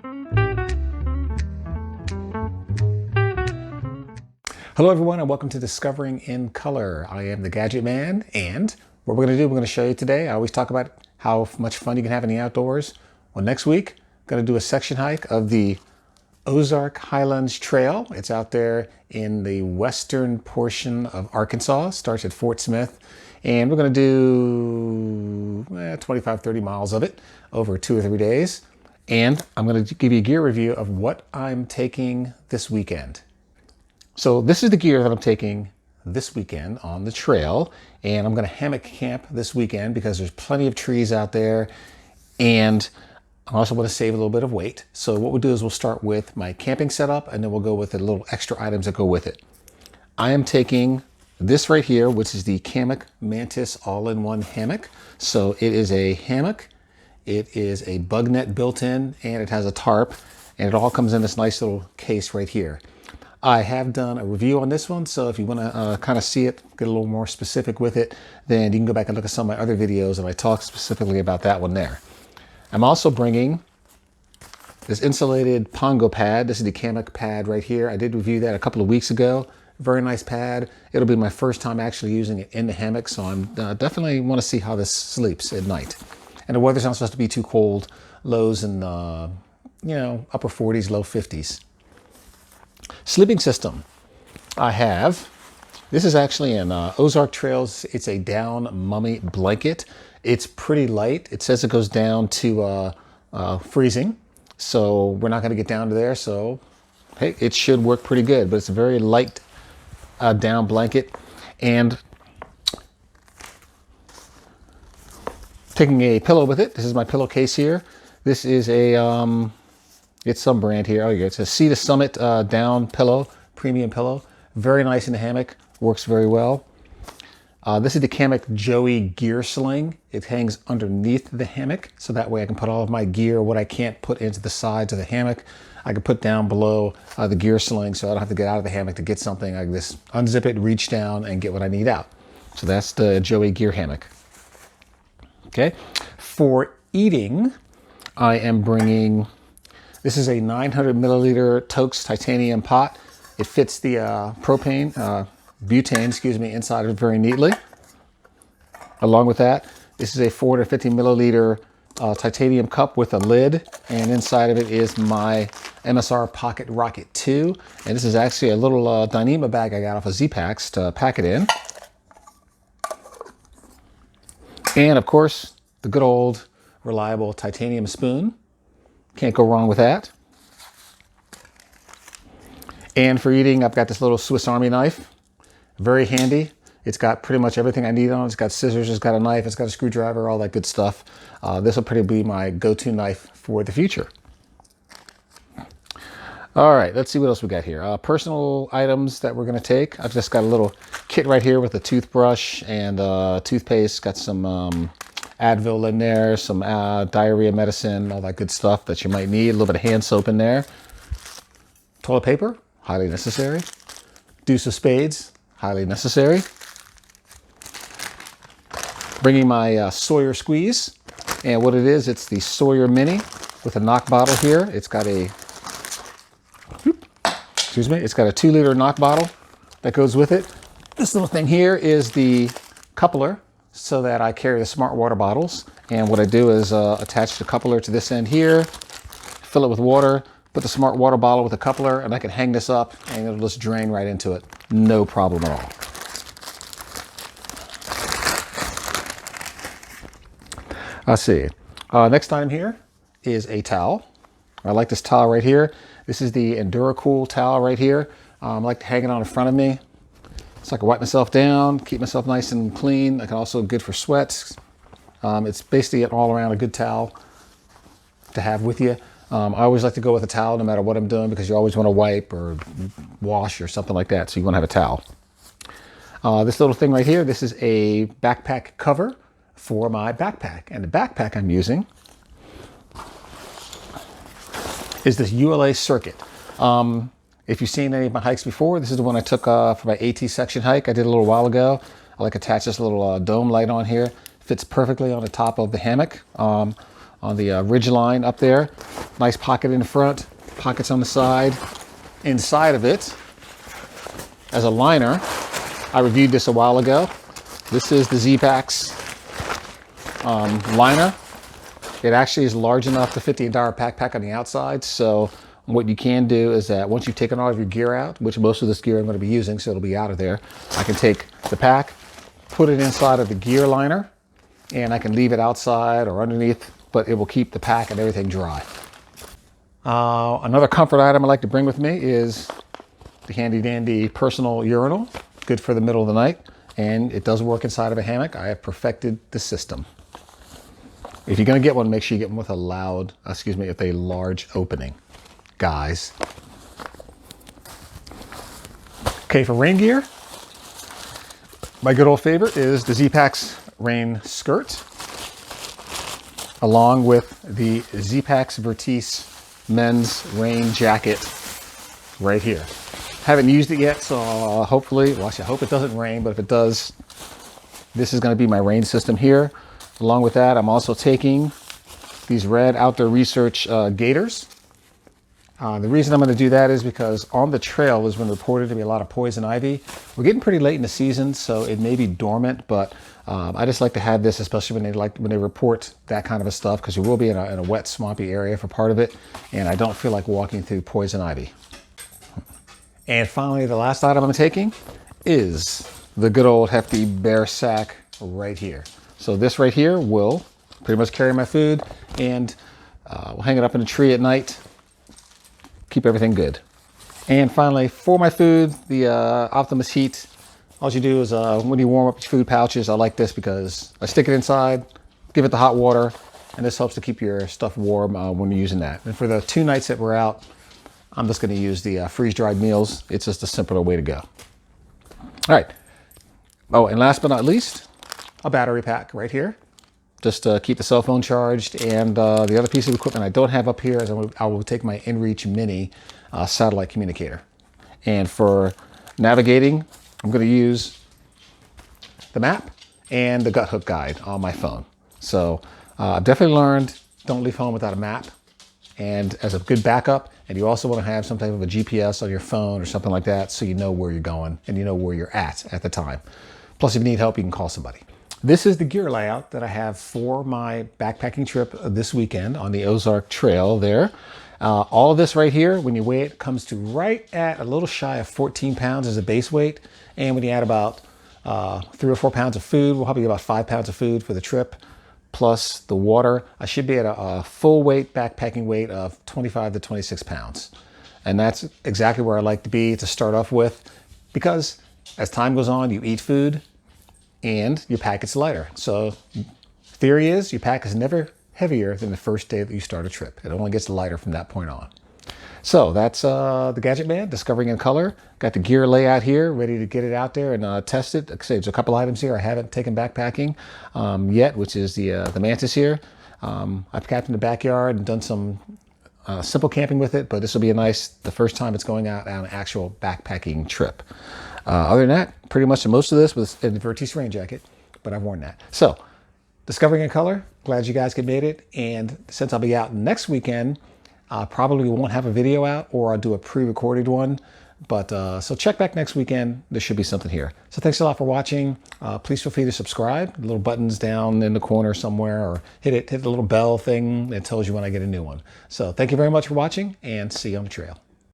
Hello everyone and welcome to Discovering in Color. I am the Gadget Man, and what we're going to do, we're going to show you today. I always talk about how much fun you can have in the outdoors. Well, next week, I'm going to do a section hike of the Ozark Highlands Trail. It's out there in the western portion of Arkansas. Starts at Fort Smith, and we're going to do 25-30 miles of it over 2 or 3 days. And I'm going to give you a gear review of what I'm taking this weekend. So this is the gear that I'm taking this weekend on the trail, and I'm going to hammock camp this weekend because there's plenty of trees out there, and I also want to save a little bit of weight. So what we'll do is we'll start with my camping setup, and then we'll go with the little extra items that go with it. I am taking this right here, which is the Kammock Mantis all-in-one hammock. So it is a hammock, it is a bug net built in, and it has a tarp, and it all comes in this nice little case right here. I have done a review on this one, so if you want to kind of see it, get a little more specific with it, then you can go back and look at some of my other videos, and I talk specifically about that one there. I'm also bringing this insulated Pongo pad. This is the Kammock pad right here. I did review that a couple of weeks ago. Very nice pad. It'll be my first time actually using it in the hammock, so I'm definitely want to see how this sleeps at night. And the weather's not supposed to be too cold. Lows in upper 40s, low 50s. Sleeping system. This is actually an Ozark Trails. It's a down mummy blanket. It's pretty light. It says it goes down to freezing. So we're not going to get down to there. So, hey, it should work pretty good. But it's a very light down blanket. And taking a pillow with it. This is my pillowcase here. This is a... it's some brand here. Oh, yeah, it's a Sea to Summit down pillow, premium pillow. Very nice in the hammock. Works very well. This is the Kammock Joey gear sling. It hangs underneath the hammock, so that way I can put all of my gear, what I can't put into the sides of the hammock, I can put down below the gear sling, so I don't have to get out of the hammock to get something. I can just unzip it, reach down, and get what I need out. So that's the Joey gear hammock. Okay. For eating, I am bringing... This is a 900 milliliter Toaks titanium pot. It fits the butane, inside of it very neatly. Along with that, this is a 450 milliliter titanium cup with a lid, and inside of it is my MSR Pocket Rocket II. And this is actually a little Dyneema bag I got off of ZPacks to pack it in. And of course, the good old reliable titanium spoon. Can't go wrong with that. And for eating, I've got this little Swiss Army knife. Very handy. It's got pretty much everything I need on it. It's got scissors, it's got a knife, it's got a screwdriver, all that good stuff. This will pretty be my go-to knife for the future. All right, let's see what else we got here. Personal items that we're going to take. I've just got a little kit right here with a toothbrush and toothpaste. Got some Advil in there, some diarrhea medicine, all that good stuff that you might need. A little bit of hand soap in there. Toilet paper, highly necessary. Deuce of spades, highly necessary. Bringing my Sawyer squeeze. And what it is, it's the Sawyer Mini with a knock bottle here. It's got a, it's got a 2-liter knock bottle that goes with it. This little thing here is the coupler, so that I carry the smart water bottles. And what I do is attach the coupler to this end here, fill it with water, put the smart water bottle with the coupler, and I can hang this up and it'll just drain right into it. No problem at all. Let's see. Next item here is a towel. I like this towel right here. This is the Endura Cool towel right here. I like to hang it on in front of me, so I can wipe myself down, keep myself nice and clean. I can also good for sweats. It's basically an all-around a good towel to have with you. I always like to go with a towel no matter what I'm doing, because you always want to wipe or wash or something like that, so you want to have a towel. This little thing right here, this is a backpack cover for my backpack. And the backpack I'm using is this ULA Circuit. If you've seen any of my hikes before, this is the one I took for my AT section hike I did a little while ago. I like attach this little dome light on here. Fits perfectly on the top of the hammock. on the ridge line up there. Nice pocket in the front, pockets on the side. Inside of it, as a liner, I reviewed this a while ago. This is the ZPacks liner. It actually is large enough to fit the entire backpack on the outside. So what you can do is that once you've taken all of your gear out, which most of this gear I'm going to be using, so it'll be out of there, I can take the pack, put it inside of the gear liner, and I can leave it outside or underneath, but it will keep the pack and everything dry. Another comfort item I like to bring with me is the handy dandy personal urinal. Good for the middle of the night, and it does work inside of a hammock. I have perfected the system. If you're going to get one, make sure you get one with a with a large opening, guys. Okay, for rain gear, my good old favorite is the ZPacks rain skirt, along with the ZPacks Vertice men's rain jacket right here. Haven't used it yet, so hopefully, well, I hope it doesn't rain, but if it does, this is going to be my rain system here. Along with that, I'm also taking these red Outdoor Research Gators. The reason I'm going to do that is because on the trail has been reported to be a lot of poison ivy. We're getting pretty late in the season, so it may be dormant, but I just like to have this, especially when they report that kind of a stuff, because you will be in a wet, swampy area for part of it, and I don't feel like walking through poison ivy. And finally, the last item I'm taking is the good old hefty bear sack right here. So this right here will pretty much carry my food, and we'll hang it up in a tree at night. Keep everything good. And finally, for my food, the Optimus Heat. All you do is when you warm up your food pouches, I like this because I stick it inside, give it the hot water, and this helps to keep your stuff warm when you're using that. And for the 2 nights that we're out, I'm just going to use the freeze-dried meals. It's just a simpler way to go. All right. Oh, and last but not least, a battery pack right here. Just to keep the cell phone charged. And the other piece of equipment I don't have up here is I will take my inReach Mini satellite communicator. And for navigating, I'm going to use the map and the gut hook guide on my phone. So I've definitely learned, don't leave home without a map. And as a good backup, and you also want to have some type of a GPS on your phone or something like that, so you know where you're going and you know where you're at the time. Plus, if you need help, you can call somebody. This is the gear layout that I have for my backpacking trip this weekend on the Ozark Trail there. All of this right here, when you weigh it, comes to right at a little shy of 14 pounds as a base weight. And when you add about 3 or 4 pounds of food, we'll probably get about 5 pounds of food for the trip, plus the water, I should be at a full weight backpacking weight of 25 to 26 pounds. And that's exactly where I like to be to start off with, because as time goes on, you eat food and your pack gets lighter. So theory is your pack is never heavier than the first day that you start a trip. It only gets lighter from that point on. So that's the Gadget Man, discovering in color. Got the gear layout here, ready to get it out there and test it. Like I say, there's a couple items here I haven't taken backpacking yet, which is the Mantis here. I've camped in the backyard and done some simple camping with it, but this will be the first time it's going out on an actual backpacking trip. Other than that, pretty much most of this was in the Vertice rain jacket, but I've worn that. So, discovering in color, glad you guys could made it. And since I'll be out next weekend, probably won't have a video out, or I'll do a pre-recorded one. But so check back next weekend. There should be something here. So thanks a lot for watching. Please feel free to subscribe. The little button's down in the corner somewhere, or hit the little bell thing that tells you when I get a new one. So thank you very much for watching, and see you on the trail.